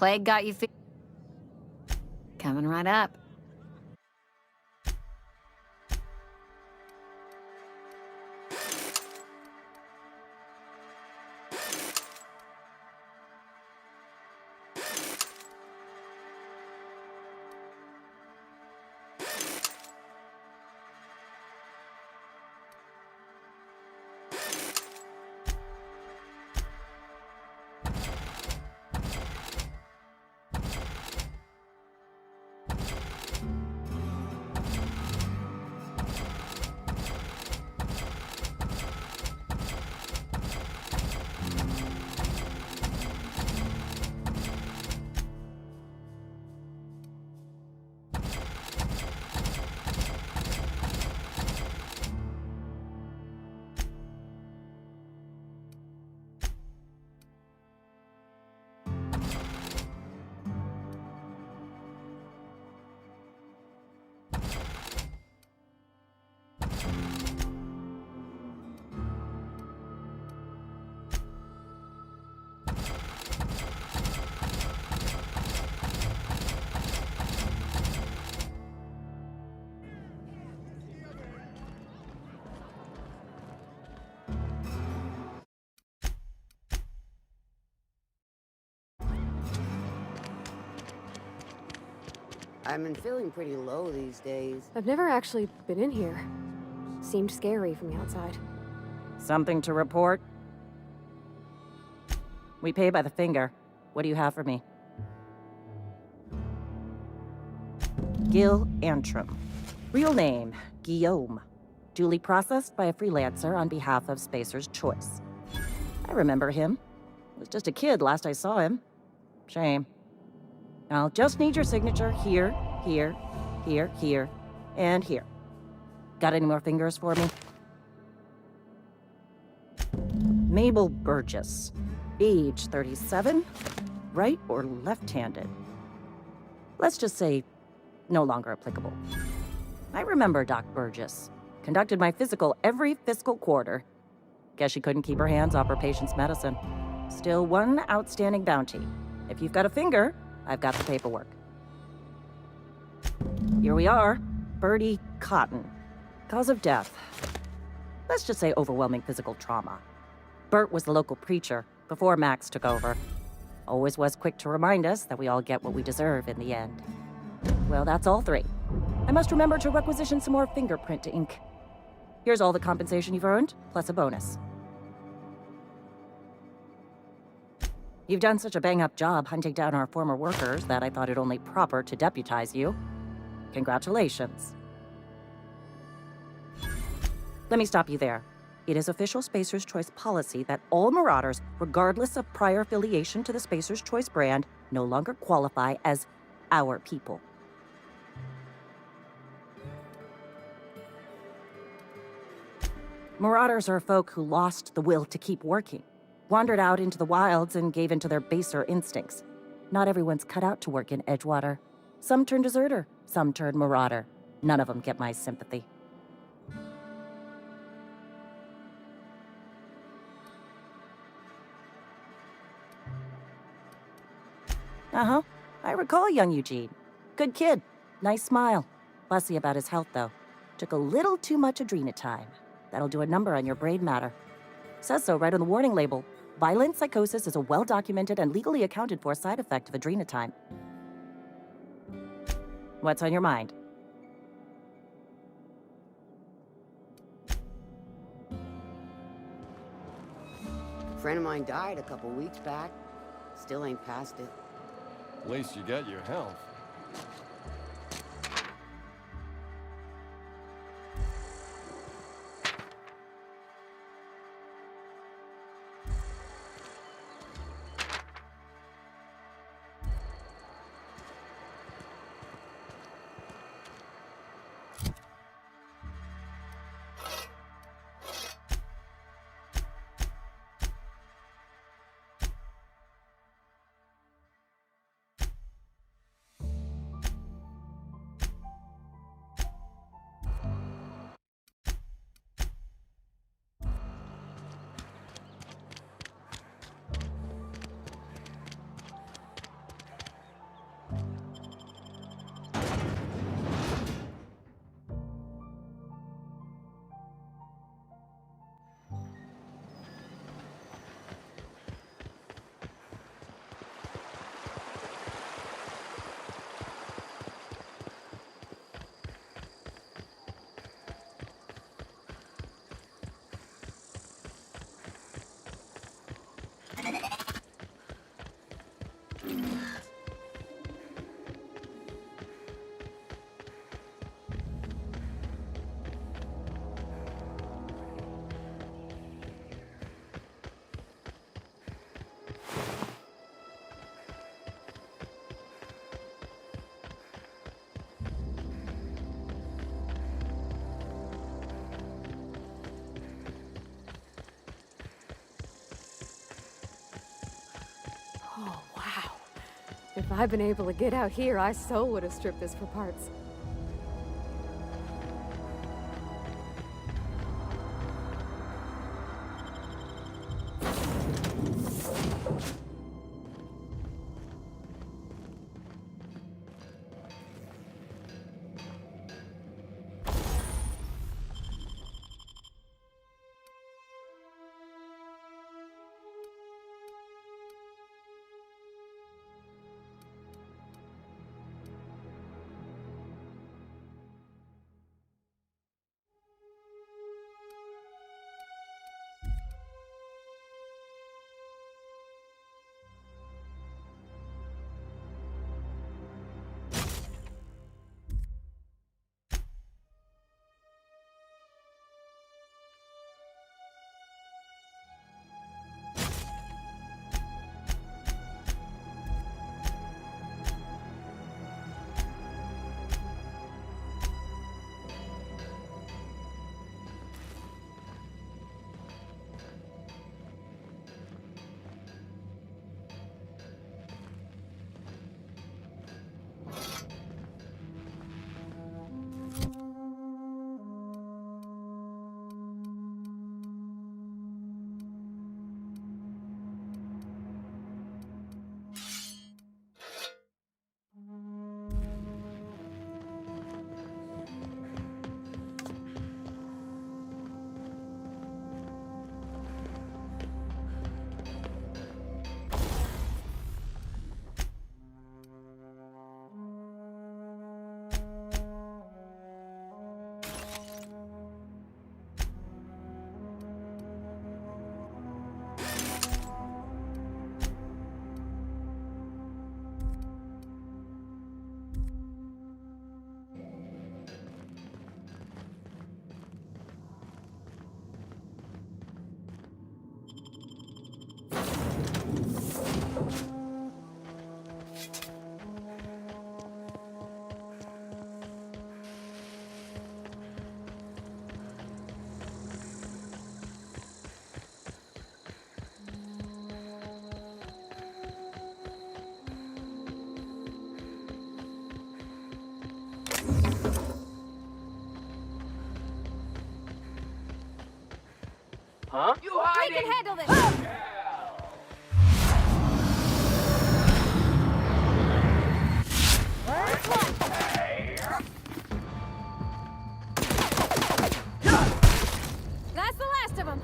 Plague got you coming right up. I've been feeling pretty low these days. I've never actually been in here. Seemed scary from the outside. Something to report? We pay by the finger. What do you have for me? Gil Antrim. Real name, Guillaume. Duly processed by a freelancer on behalf of Spacer's Choice. I remember him. Was just a kid last I saw him. Shame. I'll just need your signature here, here, here, here, and here. Got any more fingers for me? Mabel Burgess. Age 37. Right or left-handed? Let's just say no longer applicable. I remember Doc Burgess. Conducted my physical every fiscal quarter. Guess she couldn't keep her hands off her patient's medicine. Still one outstanding bounty. If you've got a finger, I've got the paperwork. Here we are. Bertie Cotton. Cause of death. Let's just say overwhelming physical trauma. Bert was the local preacher before Max took over. Always was quick to remind us that we all get what we deserve in the end. Well, that's all three. I must remember to requisition some more fingerprint ink. Here's all the compensation you've earned, plus a bonus. You've done such a bang-up job hunting down our former workers that I thought it only proper to deputize you. Congratulations. Let me stop you there. It is official Spacer's Choice policy that all Marauders, regardless of prior affiliation to the Spacer's Choice brand, no longer qualify as our people. Marauders are folk who lost the will to keep working, wandered out into the wilds and gave into their baser instincts. Not everyone's cut out to work in Edgewater. Some turn deserter, some turn marauder. None of them get my sympathy. Uh-huh. I recall young Eugene. Good kid. Nice smile. Fussy about his health, though. Took a little too much adrenatime. That'll do a number on your brain matter. Says so right on the warning label. Violent psychosis is a well-documented and legally accounted for side effect of adrenatime. What's on your mind? A friend of mine died a couple weeks back. Still ain't past it. At least you got your health. If I'd been able to get out here, I so would have stripped this for parts. Huh? You hiding? We can handle this! That's the last of them!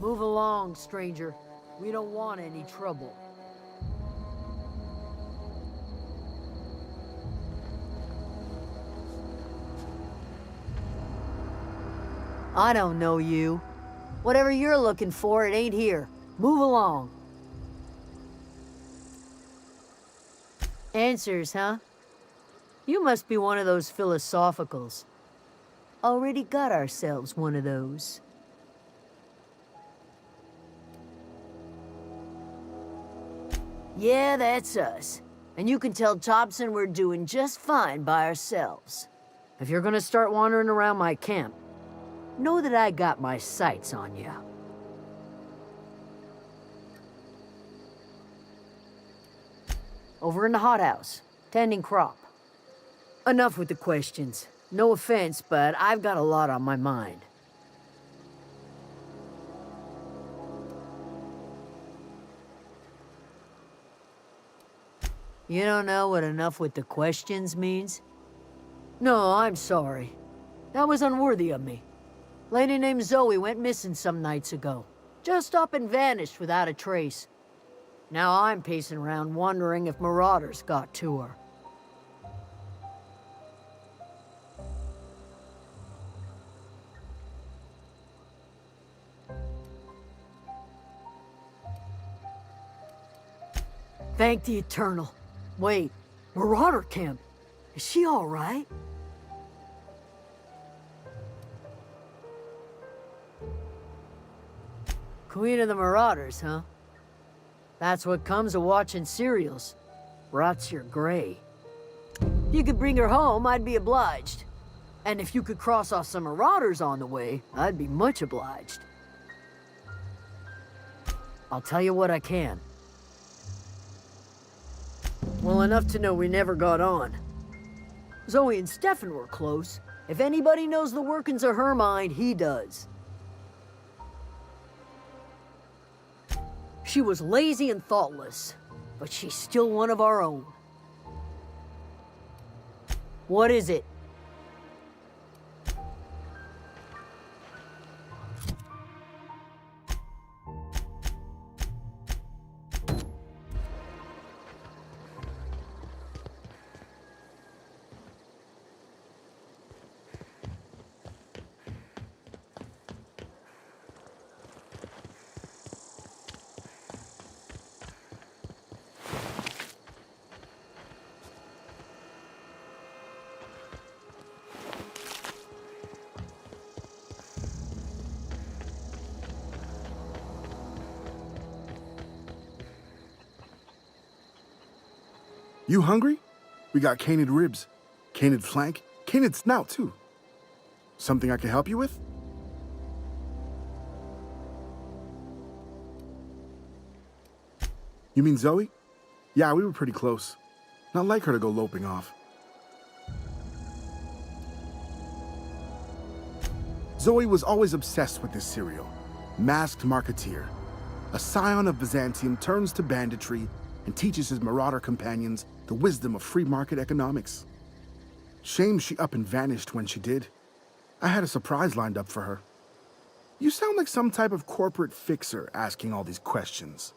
Move along, stranger. We don't want any trouble. I don't know you. Whatever you're looking for, it ain't here. Move along. Answers, huh? You must be one of those philosophicals. Already got ourselves one of those. Yeah, that's us. And you can tell Thompson we're doing just fine by ourselves. If you're gonna start wandering around my camp, know that I got my sights on you. Over in the hothouse, tending crop. Enough with the questions. No offense, but I've got a lot on my mind. You don't know what enough with the questions means? No, I'm sorry. That was unworthy of me. Lady named Zoe went missing some nights ago. Just up and vanished without a trace. Now I'm pacing around wondering if marauders got to her. Thank the Eternal. Wait, Marauder Camp. Is she all right? Queen of the Marauders, huh? That's what comes of watching serials. Rots your gray. If you could bring her home, I'd be obliged. And if you could cross off some Marauders on the way, I'd be much obliged. I'll tell you what I can. Well, enough to know we never got on. Zoe and Stefan were close. If anybody knows the workings of her mind, he does. She was lazy and thoughtless, but she's still one of our own. What is it? You hungry? We got canid ribs, canid flank, canid snout too. Something I can help you with? You mean Zoe? Yeah, we were pretty close. Not like her to go loping off. Zoe was always obsessed with this serial, Masked Marketeer. A scion of Byzantium turns to banditry and teaches his marauder companions the wisdom of free market economics. Shame she up and vanished when she did. I had a surprise lined up for her. You sound like some type of corporate fixer asking all these questions.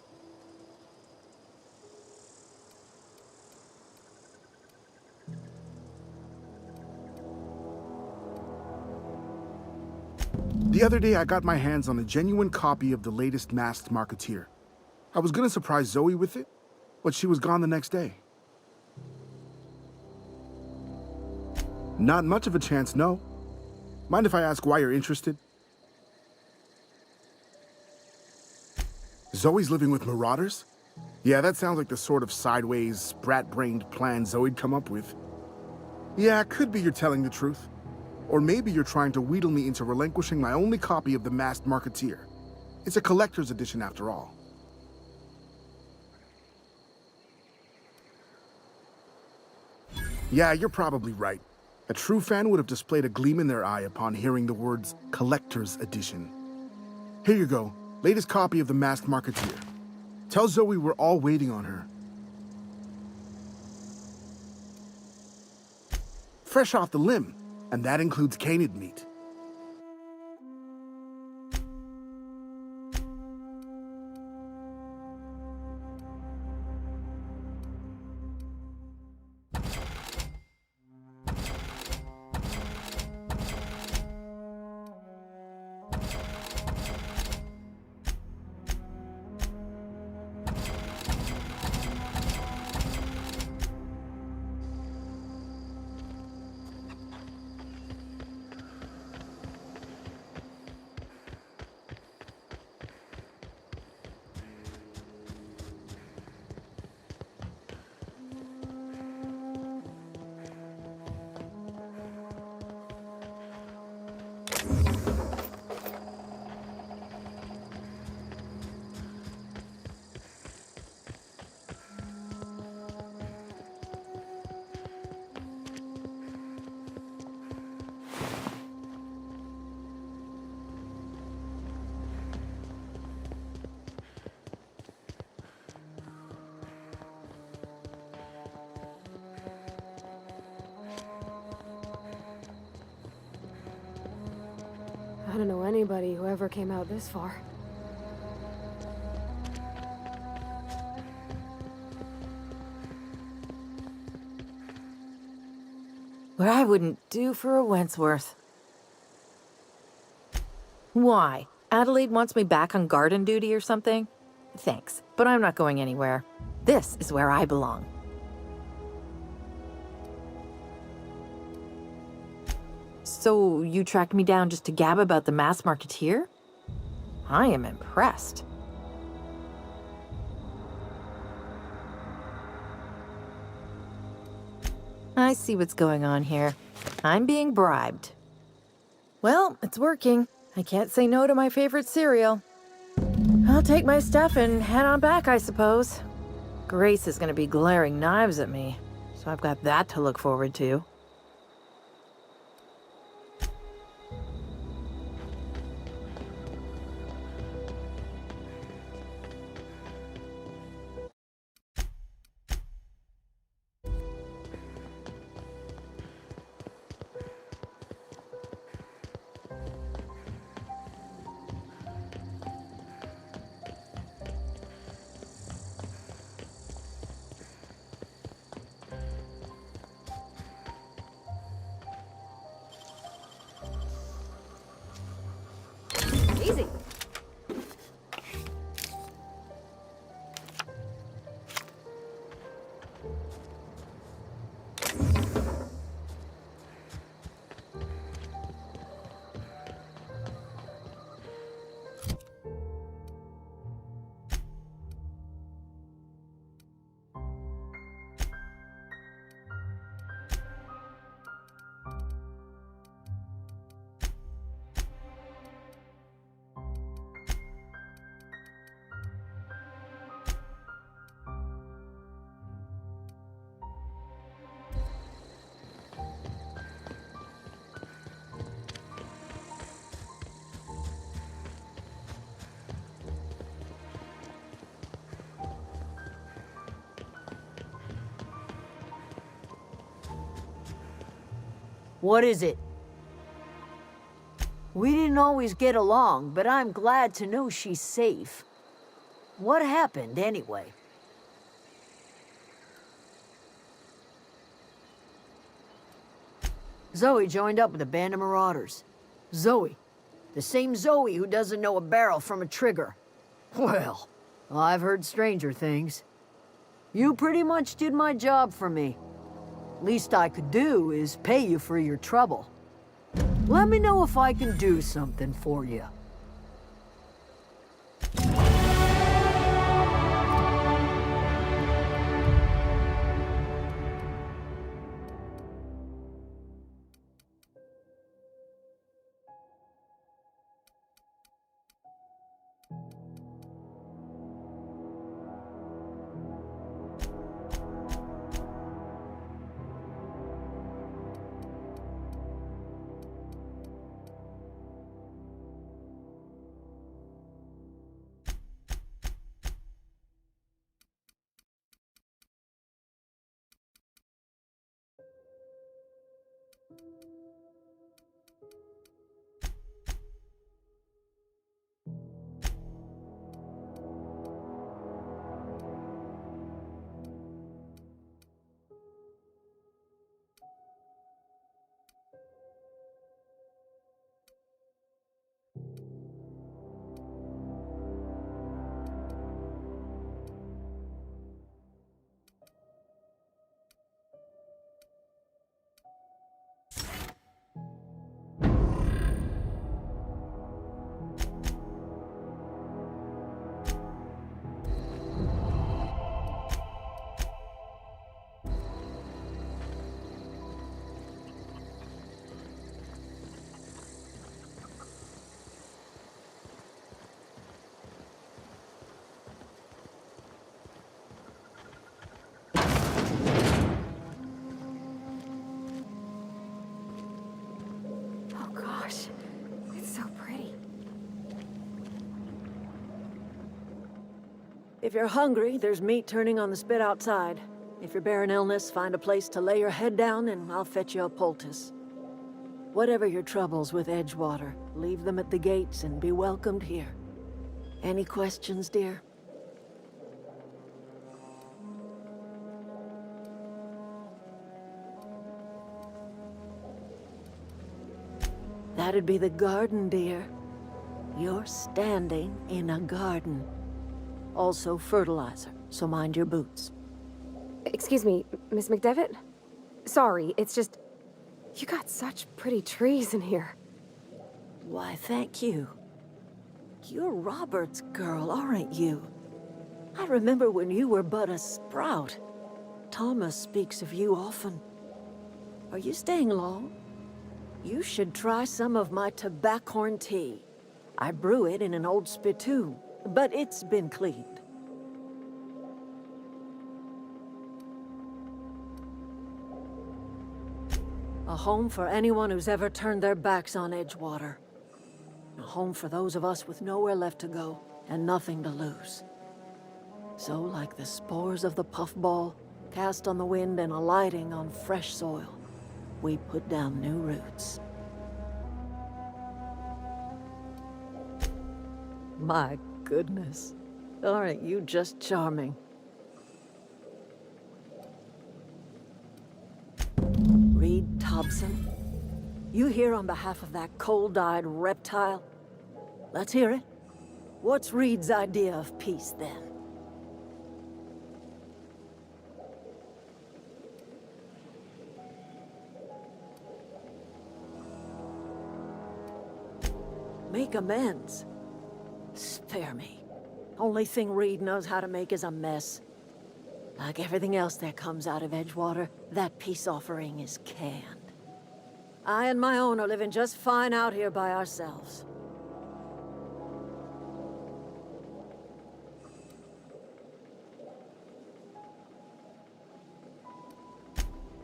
The other day, I got my hands on a genuine copy of the latest Masked Marketeer. I was gonna surprise Zoe with it, but she was gone the next day. Not much of a chance, no. Mind if I ask why you're interested? Zoe's living with marauders? Yeah, that sounds like the sort of sideways, brat-brained plan Zoe'd come up with. Yeah, it could be you're telling the truth. Or maybe you're trying to wheedle me into relinquishing my only copy of the Masked Marketeer. It's a collector's edition after all. Yeah, you're probably right. A true fan would have displayed a gleam in their eye upon hearing the words collector's edition. Here you go, latest copy of the Masked Marketeer. Tell Zoe we're all waiting on her. Fresh off the limb, and that includes canid meat. I don't know anybody who ever came out this far. What I wouldn't do for a Wentworth. Why? Adelaide wants me back on garden duty or something? Thanks, but I'm not going anywhere. This is where I belong. So, you tracked me down just to gab about the mass marketeer? I am impressed. I see what's going on here. I'm being bribed. Well, it's working. I can't say no to my favorite cereal. I'll take my stuff and head on back, I suppose. Grace is gonna be glaring knives at me, so I've got that to look forward to. Easy. What is it? We didn't always get along, but I'm glad to know she's safe. What happened, anyway? Zoe joined up with a band of marauders. Zoe. The same Zoe who doesn't know a barrel from a trigger. Well, I've heard stranger things. You pretty much did my job for me. Least I could do is pay you for your trouble. Let me know if I can do something for you. Oh gosh, it's so pretty. If you're hungry, there's meat turning on the spit outside. If you're bearing illness, find a place to lay your head down and I'll fetch you a poultice. Whatever your troubles with Edgewater, leave them at the gates and be welcomed here. Any questions, dear? That'd be the garden, dear. You're standing in a garden. Also fertilizer, so mind your boots. Excuse me, Miss McDevitt? Sorry, it's just... You got such pretty trees in here. Why, thank you. You're Robert's girl, aren't you? I remember when you were but a sprout. Thomas speaks of you often. Are you staying long? You should try some of my tobaccorn tea. I brew it in an old spittoon, but it's been cleaned. A home for anyone who's ever turned their backs on Edgewater. A home for those of us with nowhere left to go and nothing to lose. So, like the spores of the puffball, cast on the wind and alighting on fresh soil, we put down new roots. My goodness. Aren't you just charming? Reed Thompson? You here on behalf of that cold-eyed reptile? Let's hear it. What's Reed's idea of peace, then? Make amends. Spare me. Only thing Reed knows how to make is a mess. Like everything else that comes out of Edgewater, that peace offering is canned. I and my own are living just fine out here by ourselves.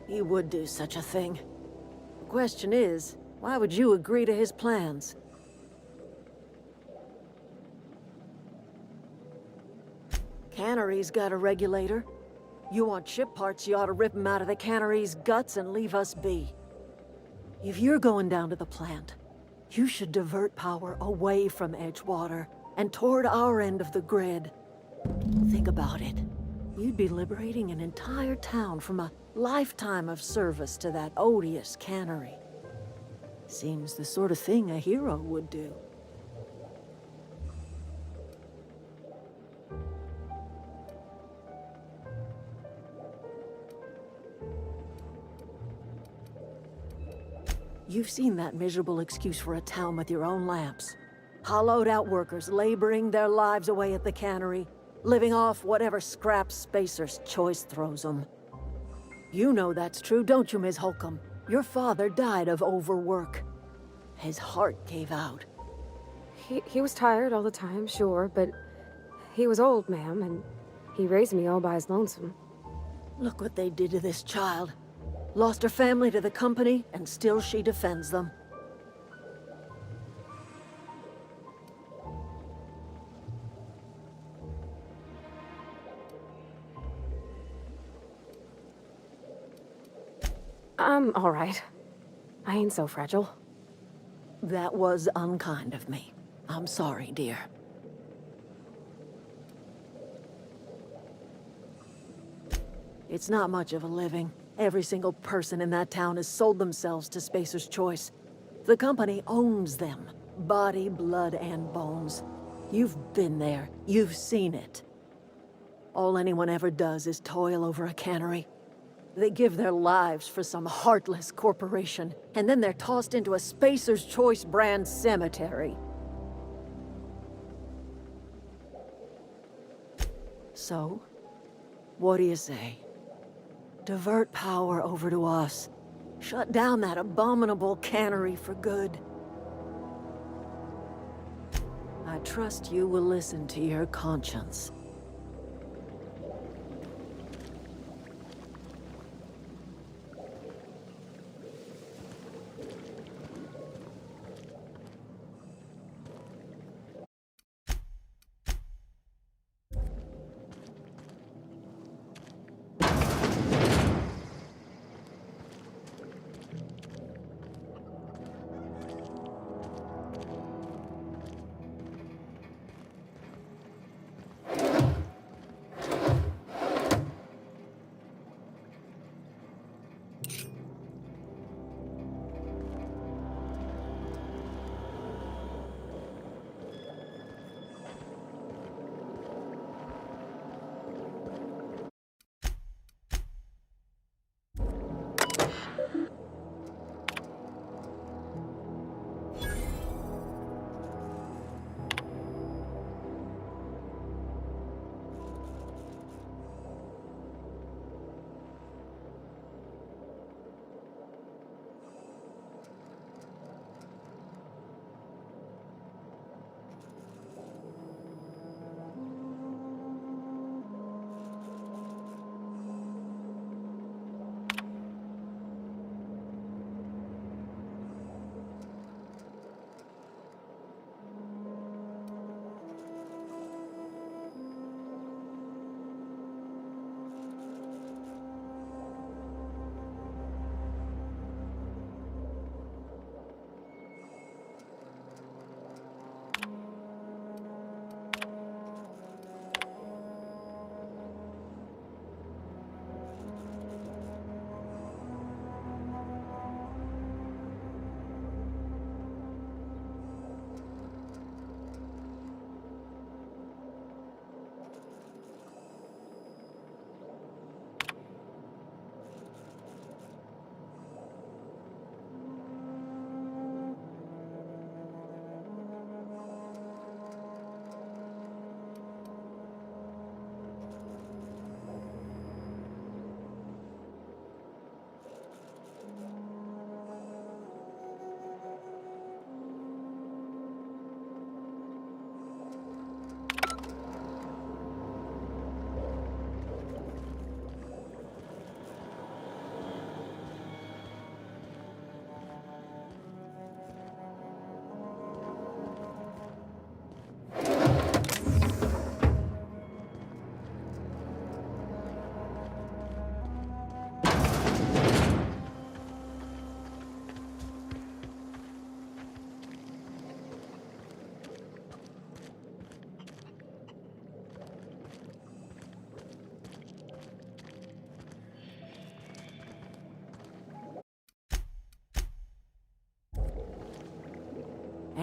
He would do such a thing. The question is, why would you agree to his plans? Cannery's got a regulator. You want ship parts, you ought to rip 'em out of the cannery's guts and leave us be. If you're going down to the plant, you should divert power away from Edgewater and toward our end of the grid. Think about it. You'd be liberating an entire town from a lifetime of service to that odious cannery. Seems the sort of thing a hero would do. You've seen that miserable excuse for a town with your own lamps. Hollowed out workers laboring their lives away at the cannery, living off whatever scraps Spacer's Choice throws them. You know that's true, don't you, Ms. Holcomb? Your father died of overwork. His heart gave out. He was tired all the time, sure, but he was old, ma'am, and he raised me all by his lonesome. Look what they did to this child. Lost her family to the company, and still she defends them. I'm all right. I ain't so fragile. That was unkind of me. I'm sorry, dear. It's not much of a living. Every single person in that town has sold themselves to Spacer's Choice. The company owns them. Body, blood, and bones. You've been there. You've seen it. All anyone ever does is toil over a cannery. They give their lives for some heartless corporation, and then they're tossed into a Spacer's Choice brand cemetery. So, what do you say? Divert power over to us. Shut down that abominable cannery for good. I trust you will listen to your conscience.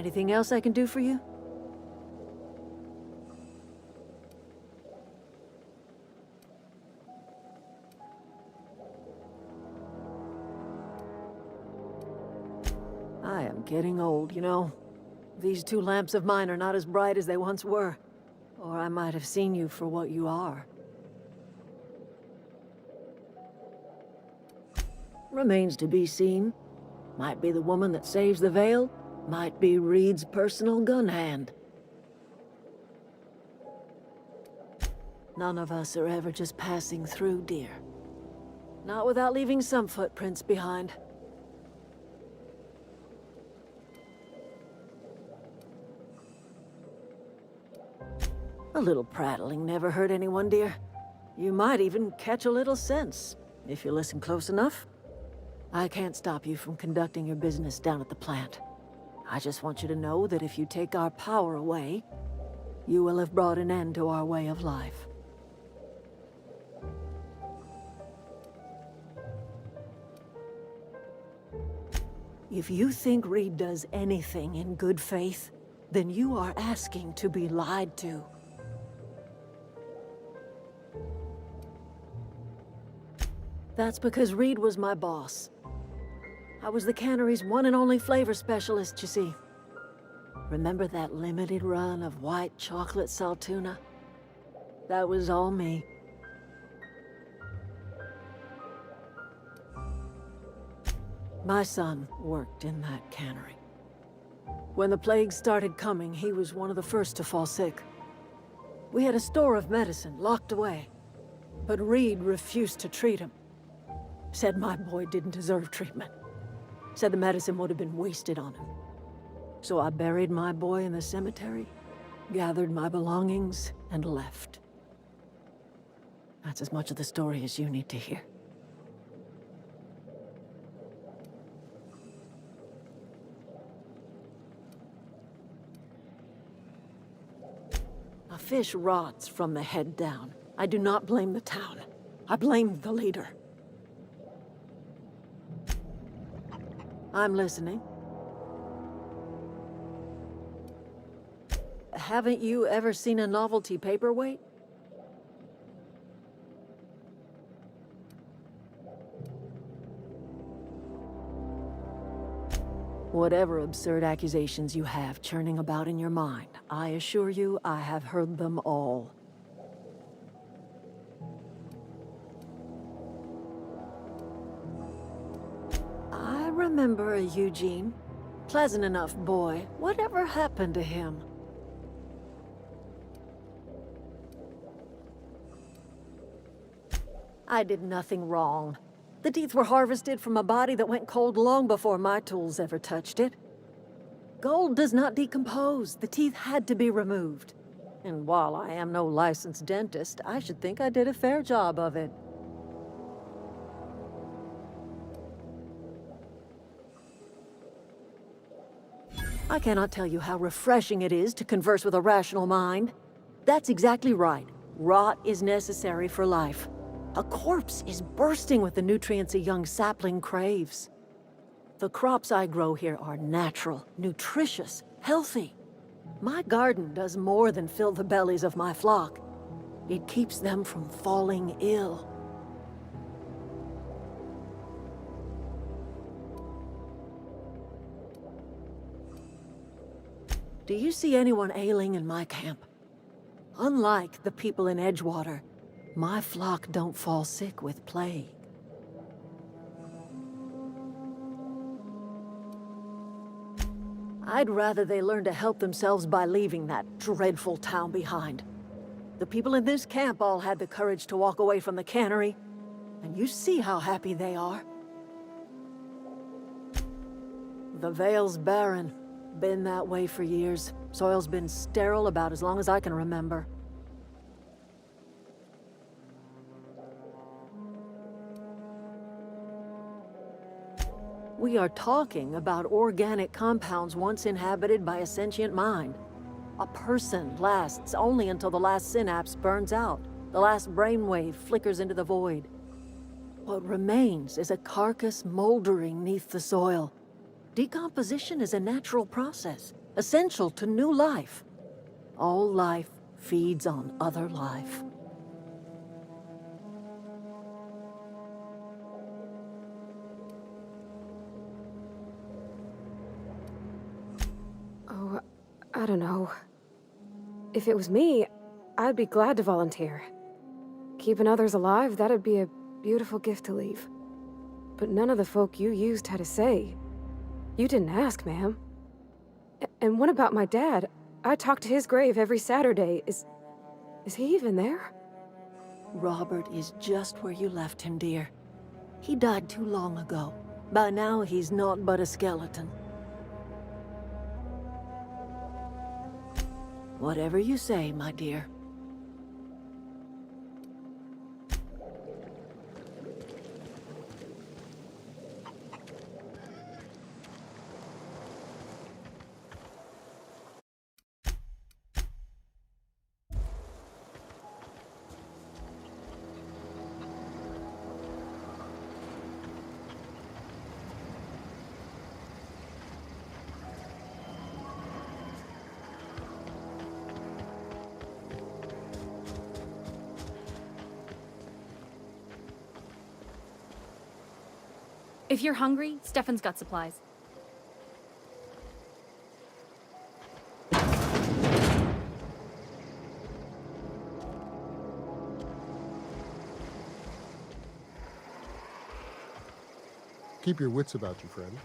Anything else I can do for you? I am getting old, you know. These two lamps of mine are not as bright as they once were. Or I might have seen you for what you are. Remains to be seen. Might be the woman that saves the Vale, might be Reed's personal gun hand. None of us are ever just passing through, dear. Not without leaving some footprints behind. A little prattling never hurt anyone, dear. You might even catch a little sense, if you listen close enough. I can't stop you from conducting your business down at the plant. I just want you to know that if you take our power away, you will have brought an end to our way of life. If you think Reed does anything in good faith, then you are asking to be lied to. That's because Reed was my boss. I was the cannery's one and only flavor specialist, you see. Remember that limited run of white chocolate saltuna? That was all me. My son worked in that cannery. When the plague started coming, he was one of the first to fall sick. We had a store of medicine locked away, but Reed refused to treat him. Said my boy didn't deserve treatment. Said the medicine would have been wasted on him. So I buried my boy in the cemetery, gathered my belongings, and left. That's as much of the story as you need to hear. A fish rots from the head down. I do not blame the town. I blame the leader. I'm listening. Haven't you ever seen a novelty paperweight? Whatever absurd accusations you have churning about in your mind, I assure you I have heard them all. I remember a Eugene. Pleasant enough boy. Whatever happened to him? I did nothing wrong. The teeth were harvested from a body that went cold long before my tools ever touched it. Gold does not decompose. The teeth had to be removed. And while I am no licensed dentist, I should think I did a fair job of it. I cannot tell you how refreshing it is to converse with a rational mind. That's exactly right. Rot is necessary for life. A corpse is bursting with the nutrients a young sapling craves. The crops I grow here are natural, nutritious, healthy. My garden does more than fill the bellies of my flock. It keeps them from falling ill. Do you see anyone ailing in my camp? Unlike the people in Edgewater, my flock don't fall sick with plague. I'd rather they learn to help themselves by leaving that dreadful town behind. The people in this camp all had the courage to walk away from the cannery, and you see how happy they are. The Vale's barren. Been that way for years. Soil's been sterile about as long as I can remember. We are talking about organic compounds once inhabited by a sentient mind. A person lasts only until the last synapse burns out, the last brainwave flickers into the void. What remains is a carcass moldering neath the soil. Decomposition is a natural process. essential to new life. All life feeds on other life. Oh, I don't know. If it was me, I'd be glad to volunteer. Keeping others alive, that'd be a beautiful gift to leave. But none of the folk you used had a say. You didn't ask, ma'am. And what about my dad? I talk to his grave every Saturday. Is he even there? Robert is just where you left him, dear. He died too long ago. By now, he's naught but a skeleton. Whatever you say, my dear. If you're hungry, Stefan's got supplies. Keep your wits about you, friend.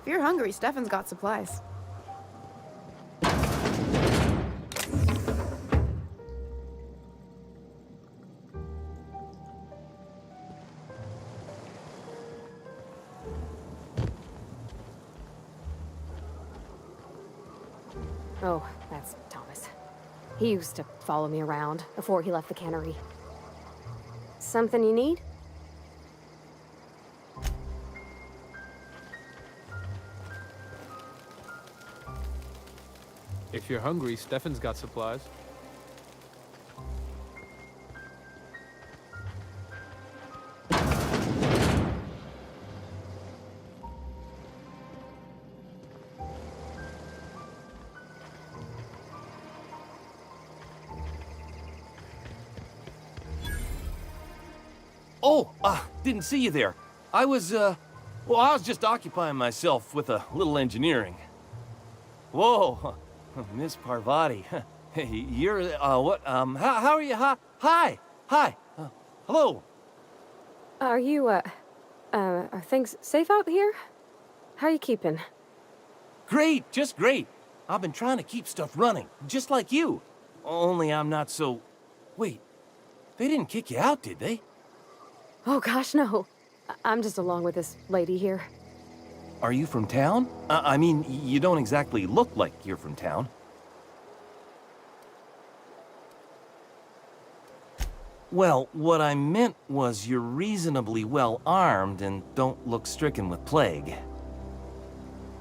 If you're hungry, Stefan's got supplies. Oh, that's Thomas. He used to follow me around before he left the cannery. Something you need? If you're hungry, Stefan's got supplies. Oh, didn't see you there. I was just occupying myself with a little engineering. Whoa, Miss Parvati. Hey, you're, what, how are you? Hi, hello. Are you, are things safe out here? How are you keeping? Great, just great. I've been trying to keep stuff running, just like you. Only I'm not so... Wait, they didn't kick you out, did they? Oh gosh, no. I'm just along with this lady here. Are you from town? I mean, you don't exactly look like you're from town. Well, what I meant was you're reasonably well armed and don't look stricken with plague.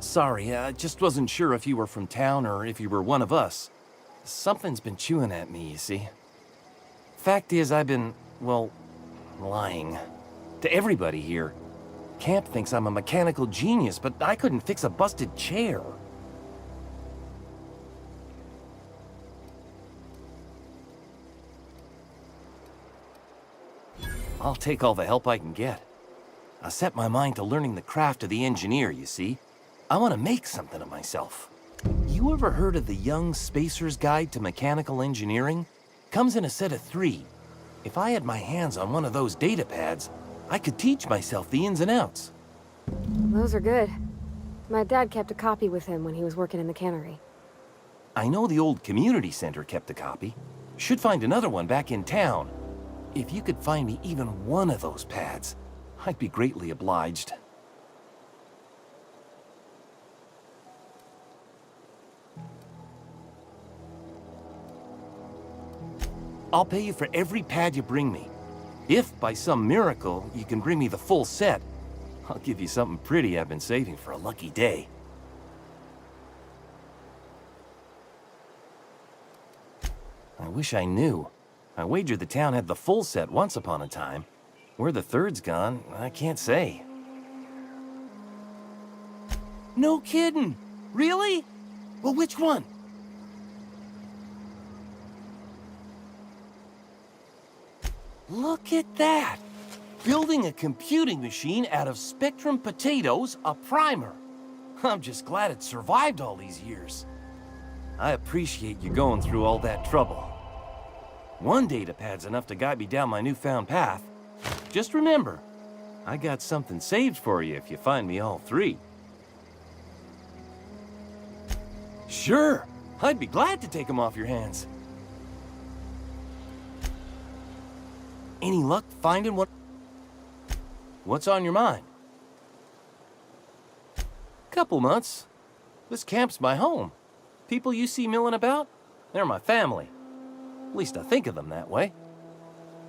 Sorry, I just wasn't sure if you were from town or if you were one of us. Something's been chewing at me, you see. Fact is, I've been, well, lying. To everybody here. Camp thinks I'm a mechanical genius, but I couldn't fix a busted chair. I'll take all the help I can get. I set my mind to learning the craft of the engineer, you see. I want to make something of myself. You ever heard of the Young Spacer's Guide to Mechanical Engineering? Comes in a set of 3. If I had my hands on one of those data pads, I could teach myself the ins and outs. Those are good. My dad kept a copy with him when he was working in the cannery. I know the old community center kept a copy. Should find another one back in town. If you could find me even one of those pads, I'd be greatly obliged. I'll pay you for every pad you bring me. If, by some miracle, you can bring me the full set, I'll give you something pretty I've been saving for a lucky day. I wish I knew. I wagered the town had the full set once upon a time. Where the third's gone, I can't say. No kidding! Really? Well, which one? Look at that! Building a computing machine out of Spectrum potatoes, a primer. I'm just glad it survived all these years. I appreciate you going through all that trouble. One datapad's enough to guide me down my newfound path. Just remember, I got something saved for you if you find me all three. Sure, I'd be glad to take them off your hands. Any luck finding what... What's on your mind? Couple months. This camp's my home. People you see milling about, they're my family. At least I think of them that way.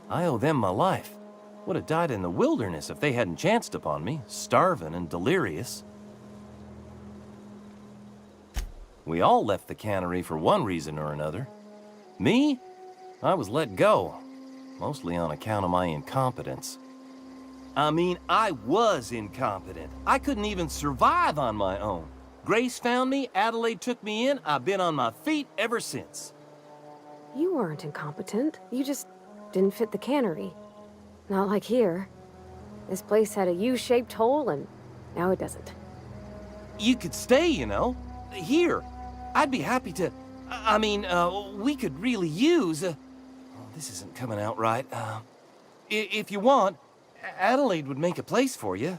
I owe them my life. Would have died in the wilderness if they hadn't chanced upon me, starving and delirious. We all left the cannery for one reason or another. Me? I was let go, mostly on account of my incompetence. I mean, I was incompetent. I couldn't even survive on my own. Grace found me, Adelaide took me in, I've been on my feet ever since. You weren't incompetent. You just didn't fit the cannery. Not like here. This place had a U-shaped hole, and now it doesn't. You could stay, you know. Here. I'd be happy to... I mean, we could really use... oh, this isn't coming out right. If you want, Adelaide would make a place for you.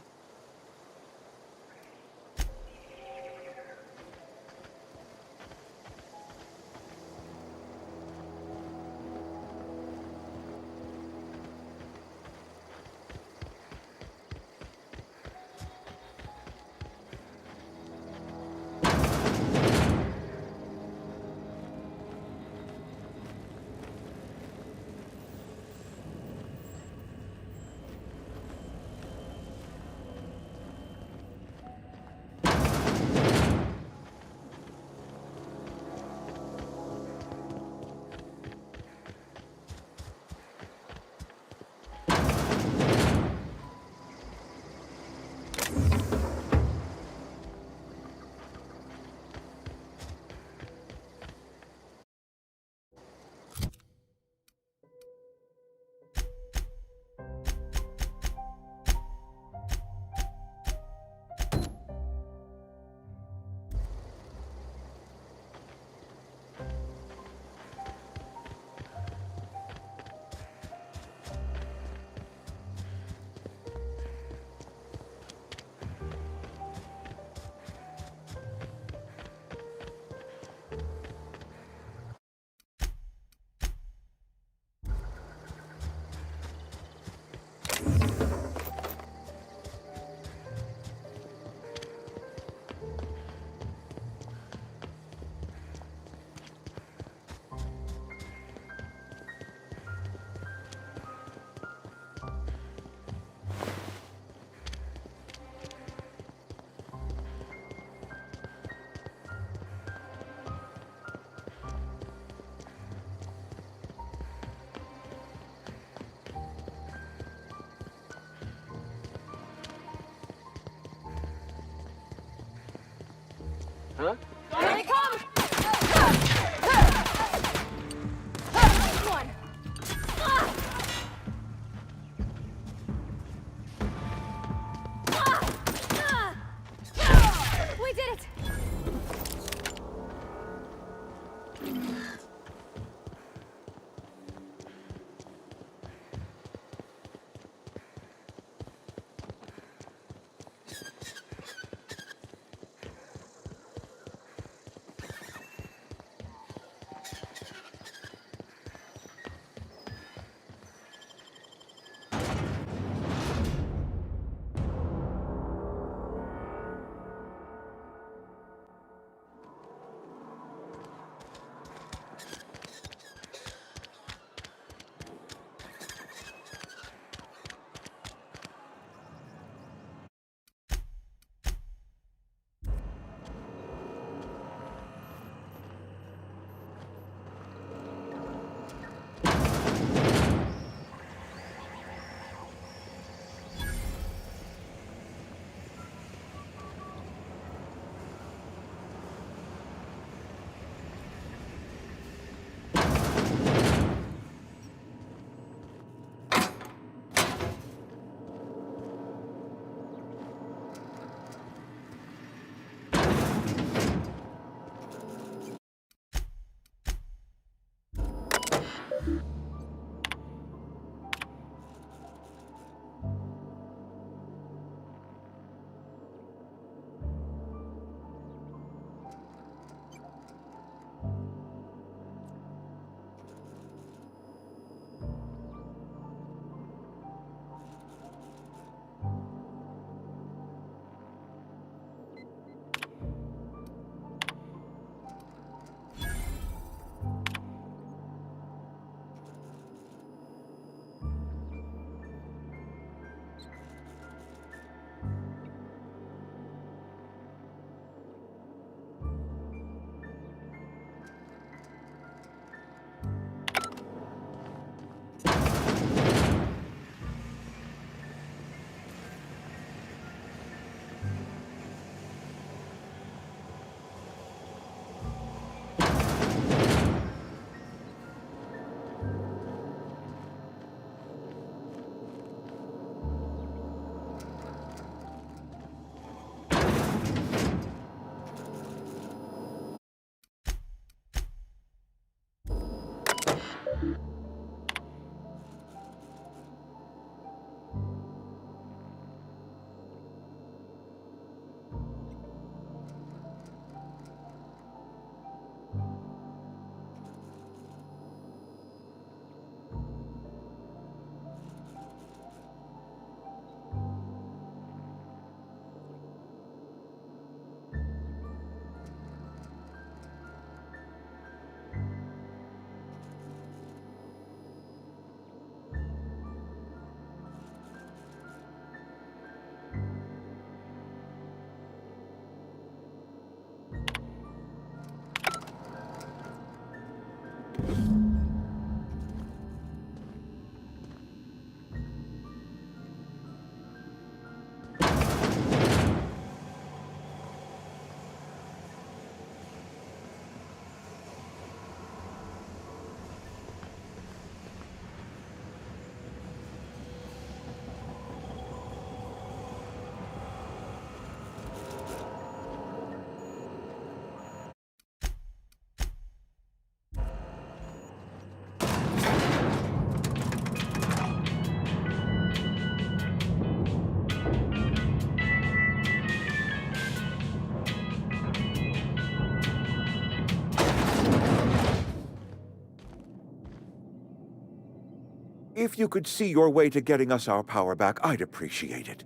If you could see your way to getting us our power back, I'd appreciate it.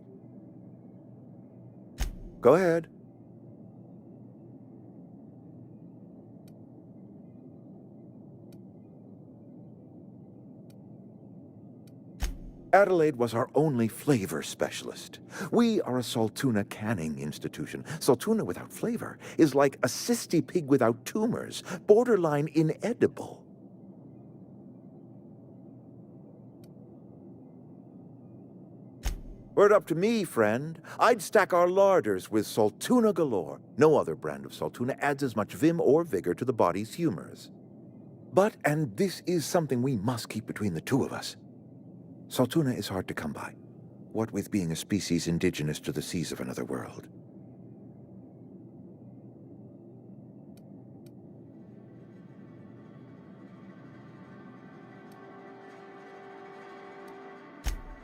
Go ahead. Adelaide was our only flavor specialist. We are a Saltuna canning institution. Saltuna without flavor is like a cysty pig without tumors, borderline inedible. Were it up to me, friend, I'd stack our larders with Saltuna galore. No other brand of Saltuna adds as much vim or vigor to the body's humors. But, and this is something we must keep between the two of us, Saltuna is hard to come by, what with being a species indigenous to the seas of another world.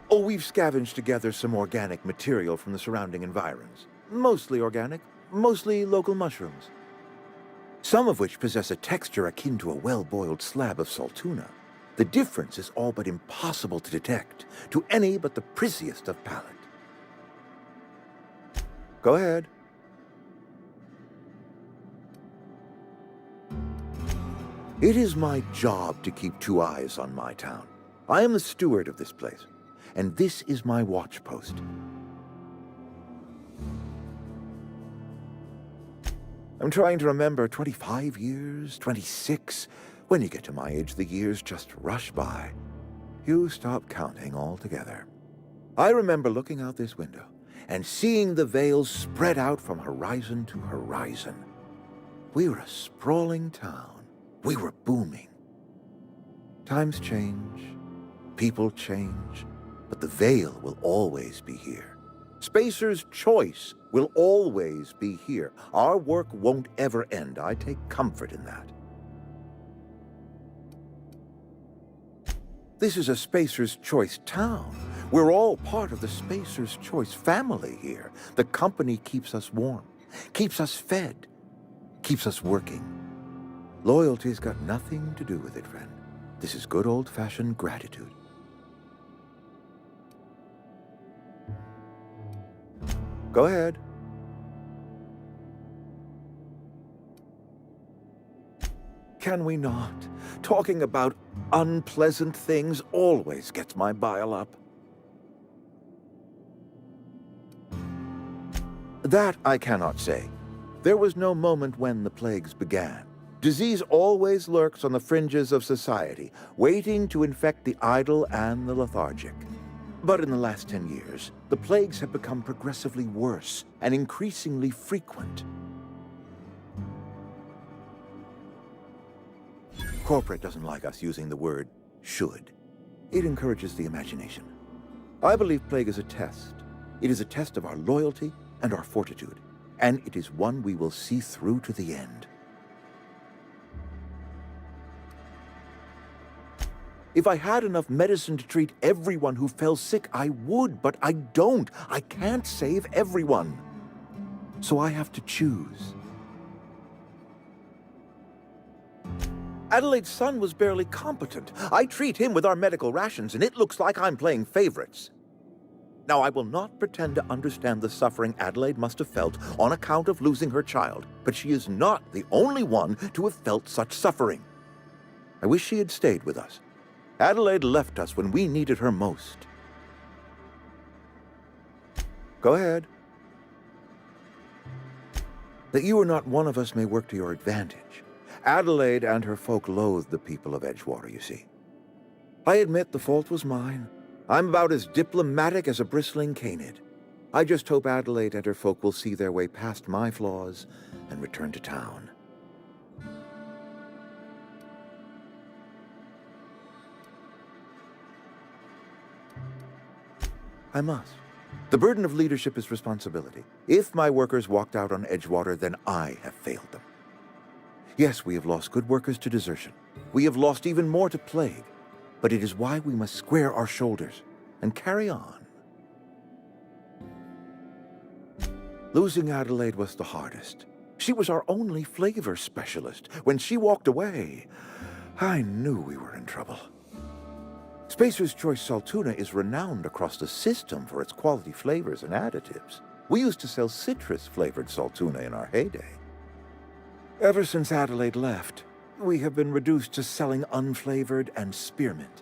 Oh, we've scavenged together some organic material from the surrounding environs. Mostly organic, mostly local mushrooms. Some of which possess a texture akin to a well-boiled slab of Saltuna. The difference is all but impossible to detect to any but the prissiest of palate. Go ahead. It is my job to keep two eyes on my town. I am the steward of this place, and this is my watch post. I'm trying to remember 25 years, 26. When you get to my age, the years just rush by. You stop counting altogether. I remember looking out this window and seeing the Vales spread out from horizon to horizon. We were a sprawling town. We were booming. Times change, people change, but the Vale will always be here. Spacer's Choice will always be here. Our work won't ever end. I take comfort in that. This is a Spacer's Choice town. We're all part of the Spacer's Choice family here. The company keeps us warm, keeps us fed, keeps us working. Loyalty's got nothing to do with it, friend. This is good old-fashioned gratitude. Go ahead. Can we not? Talking about unpleasant things always gets my bile up. That I cannot say. There was no moment when the plagues began. Disease always lurks on the fringes of society, waiting to infect the idle and the lethargic. But in the last 10 years, the plagues have become progressively worse and increasingly frequent. Corporate doesn't like us using the word should. It encourages the imagination. I believe plague is a test. It is a test of our loyalty and our fortitude, and it is one we will see through to the end. If I had enough medicine to treat everyone who fell sick, I would, but I don't. I can't save everyone. So I have to choose. Adelaide's son was barely competent. I treat him with our medical rations, and it looks like I'm playing favorites. Now, I will not pretend to understand the suffering Adelaide must have felt on account of losing her child, but she is not the only one to have felt such suffering. I wish she had stayed with us. Adelaide left us when we needed her most. Go ahead. That you are not one of us may work to your advantage. Adelaide and her folk loathed the people of Edgewater, you see. I admit the fault was mine. I'm about as diplomatic as a bristling canid. I just hope Adelaide and her folk will see their way past my flaws and return to town. I must. The burden of leadership is responsibility. If my workers walked out on Edgewater, then I have failed them. Yes, we have lost good workers to desertion. We have lost even more to plague. But it is why we must square our shoulders and carry on. Losing Adelaide was the hardest. She was our only flavor specialist. When she walked away, I knew we were in trouble. Spacer's Choice Salt Tuna is renowned across the system for its quality flavors and additives. We used to sell citrus-flavored salt tuna in our heyday. Ever since Adelaide left, we have been reduced to selling unflavored and spearmint.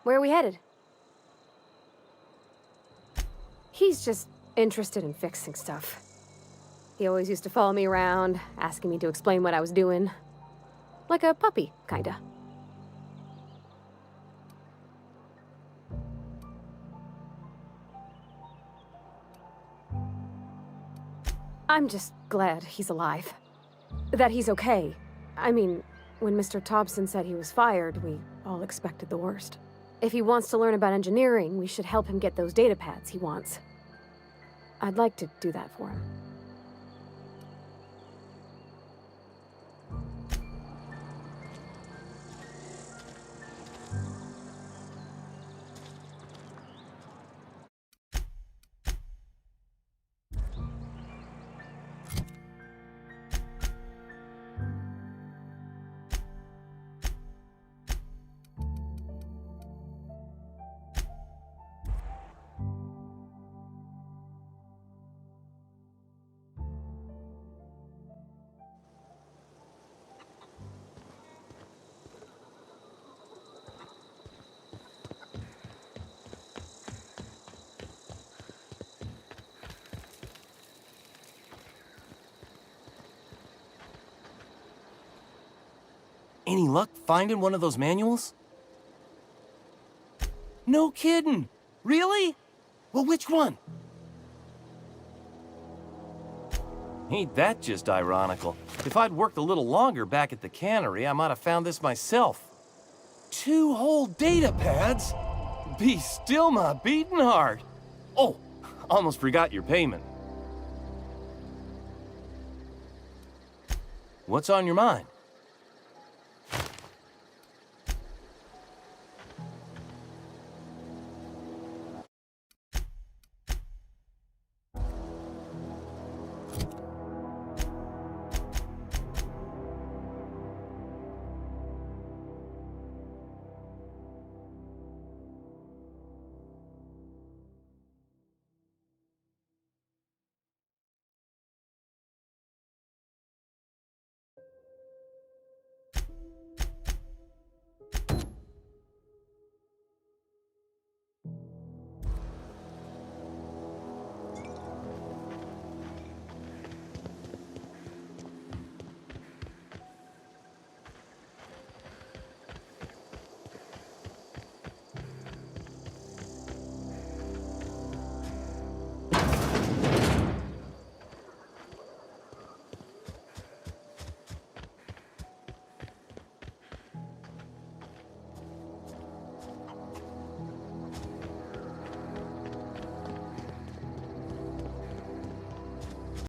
Where are we headed? He's just interested in fixing stuff. He always used to follow me around, asking me to explain what I was doing. Like a puppy, kinda. I'm just glad he's alive. That he's okay. I mean, when Mr. Thompson said he was fired, we all expected the worst. If he wants to learn about engineering, we should help him get those data pads he wants. I'd like to do that for him. Any luck finding one of those manuals? No kidding! Really? Well, which one? Ain't that just ironical? If I'd worked a little longer back at the cannery, I might have found this myself. 2 whole data pads? Be still my beating heart. Oh, almost forgot your payment. What's on your mind?